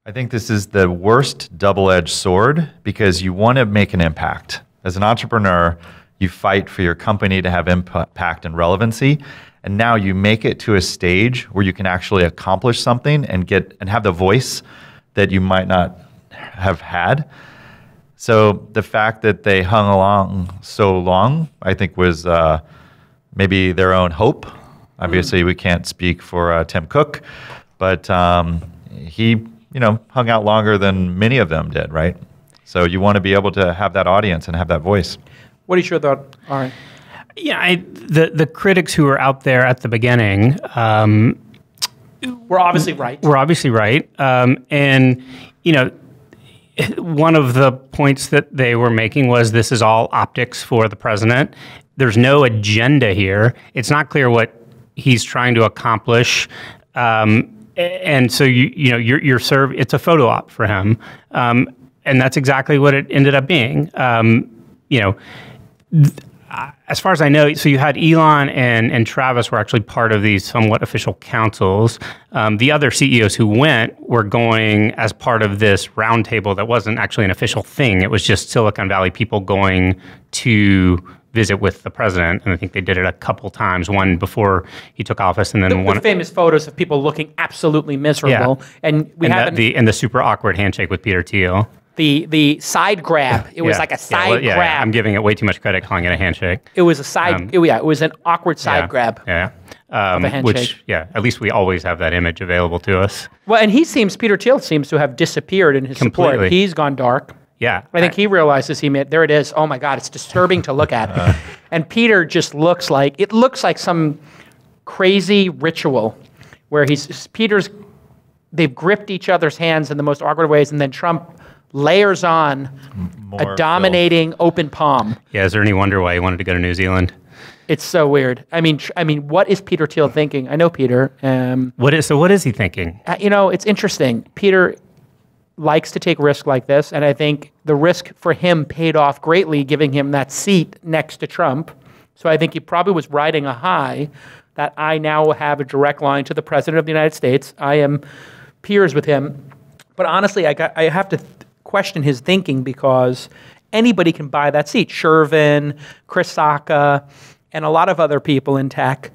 I think this is the worst double-edged sword because you want to make an impact. As an entrepreneur, you fight for your company to have impact and relevancy, and now you make it to a stage where you can actually accomplish something and have the voice that you might not have had. So the fact that they hung along so long, I think was maybe their own hope. Obviously, we can't speak for Tim Cook, but he hung out longer than many of them did, right? So you want to be able to have that audience and have that voice. What is your thought, Ari? Yeah, the critics who were out there at the beginning were obviously right. And one of the points that they were making was this is all optics for the president. There's no agenda here. It's not clear what he's trying to accomplish. And so you're served. It's a photo op for him, and that's exactly what it ended up being. As far as I know, so you had Elon and Travis were actually part of these somewhat official councils. The other CEOs who went were going as part of this roundtable that wasn't actually an official thing. It was just Silicon Valley people going to visit with the president, and I think they did it a couple times, one before he took office, and then one famous photos of people looking absolutely miserable, and the super awkward handshake with Peter Thiel. The side grab. It was like a side grab. I'm giving it way too much credit, calling it a handshake. It was a side. it was an awkward side grab. Yeah. Of a handshake. Which, at least we always have that image available to us. Well, and Peter Thiel seems to have disappeared in his support. He's gone dark. Yeah. I think he realizes there it is. Oh my God, it's disturbing to look at. And Peter just looks like some crazy ritual where they've gripped each other's hands in the most awkward ways, and then Trump layers on a dominating open palm. Yeah, is there any wonder why he wanted to go to New Zealand? It's so weird. I mean, what is Peter Thiel thinking? I know Peter. What is he thinking? It's interesting. Peter likes to take risks like this, and I think the risk for him paid off greatly, giving him that seat next to Trump. So I think he probably was riding a high that I now have a direct line to the President of the United States. I am peers with him. But honestly, I have to question his thinking because anybody can buy that seat. Shervin, Chris Sacca, and a lot of other people in tech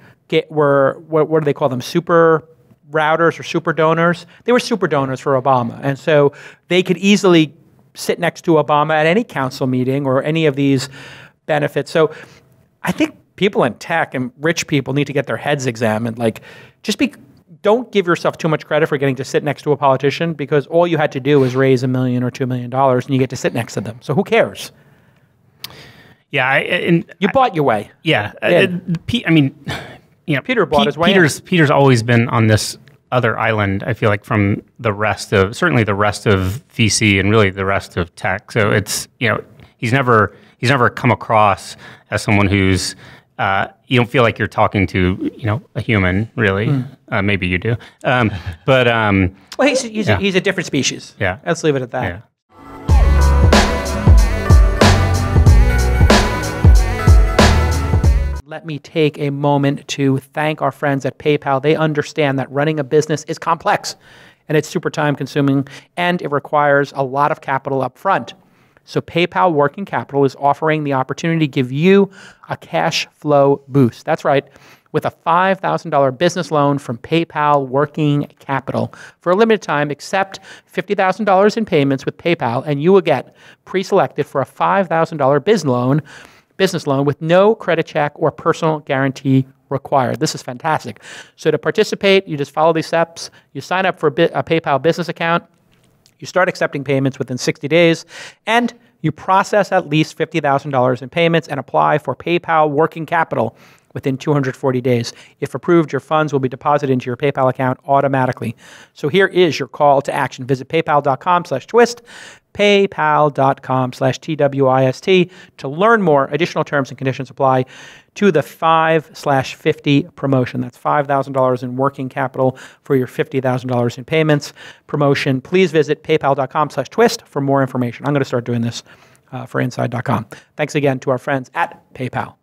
were, what do they call them, super routers or super donors? They were super donors for Obama. And so they could easily sit next to Obama at any council meeting or any of these benefits. So I think people in tech and rich people need to get their heads examined. Don't give yourself too much credit for getting to sit next to a politician, because all you had to do was raise $1 million or $2 million and you get to sit next to them. So who cares? Yeah. You bought your way. Yeah. Peter bought his way. Peter's always been on this other island, I feel like, from certainly the rest of VC and really the rest of tech. So it's, he's never come across as someone who's, you don't feel like you're talking to, a human, really. Maybe you do. Well, he's a different species. Yeah. Let's leave it at that. Yeah. Let me take a moment to thank our friends at PayPal. They understand that running a business is complex, and it's super time consuming, and it requires a lot of capital up front. So PayPal Working Capital is offering the opportunity to give you a cash flow boost. That's right, with a $5,000 business loan from PayPal Working Capital. For a limited time, accept $50,000 in payments with PayPal, and you will get pre-selected for a $5,000 business loan with no credit check or personal guarantee required. This is fantastic. So to participate, you just follow these steps. You sign up for a PayPal business account. You start accepting payments within 60 days, and you process at least $50,000 in payments and apply for PayPal Working Capital within 240 days. If approved, your funds will be deposited into your PayPal account automatically. So here is your call to action. Visit paypal.com/twist, paypal.com/TWIST to learn more. Additional terms and conditions apply to the 5/50 promotion. That's $5,000 in working capital for your $50,000 in payments promotion. Please visit paypal.com/twist for more information. I'm going to start doing this for inside.com. Thanks again to our friends at PayPal.